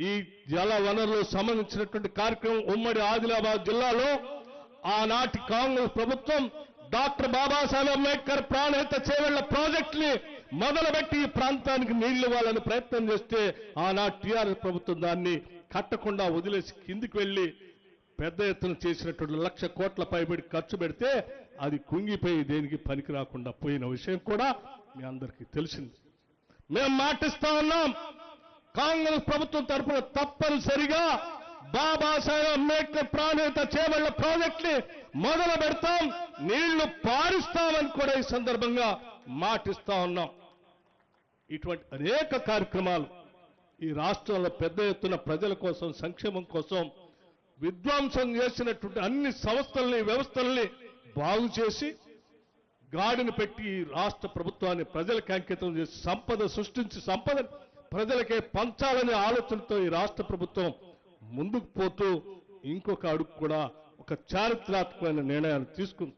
ఈ జల వనరులకు సంబంధించినటువంటి కార్యక్రమం ఉమ్మడి ఆదిలాబాద్ జిల్లాలో ఆనాటి కాంగ్రెస్ ప్రభుత్వం డాక్టర్ బాబాసాహెబ్ అంబేద్కర్ ప్రాణహిత చేవెళ్ల ప్రాజెక్టుని మొదలుపెట్టి ఈ ప్రాంతానికి నీళ్లు ఇవ్వాలని ప్రయత్నం చేస్తే ఆనాటి టీఆర్ఎస్ ప్రభుత్వం దాన్ని కట్టకుండా వదిలేసి కిందికి వెళ్లి పెద్ద ఎత్తున చేసినటువంటి 1,00,000 కోట్ల పైబడి ఖర్చు పెడితే అది కుంగిపోయి దేనికి పనికి రాకుండా పోయిన విషయం కూడా మీ అందరికీ తెలిసింది. మేము మాటిస్తా ఉన్నాం, కాంగ్రెస్ ప్రభుత్వం తరఫున తప్పనిసరిగా బాబాసాహెబ్ అంబేద్కర్ ప్రాణహిత చేవెళ్ల ప్రాజెక్టుని మొదలు పెడతాం, నీళ్లు పారిస్తామని కూడా ఈ సందర్భంగా మాటిస్తా ఉన్నాం. ఇటువంటి అనేక కార్యక్రమాలు ఈ రాష్ట్రంలో పెద్ద ఎత్తున ప్రజల కోసం సంక్షేమం కోసం విధ్వంసం చేసినటువంటి అన్ని సంస్థల్ని వ్యవస్థల్ని బాగు చేసి గాడిని పెట్టి ఈ రాష్ట్ర ప్రభుత్వాన్ని ప్రజలకు అంకితం చేసి సంపద సృష్టించి సంపద ప్రజలకే పంచాలనే ఆలోచనతో ఈ రాష్ట్ర ప్రభుత్వం ముందుకు పోతూ ఇంకొక అడుగు కూడా ఒక చారిత్రాత్మకమైన నిర్ణయాలు తీసుకుంది.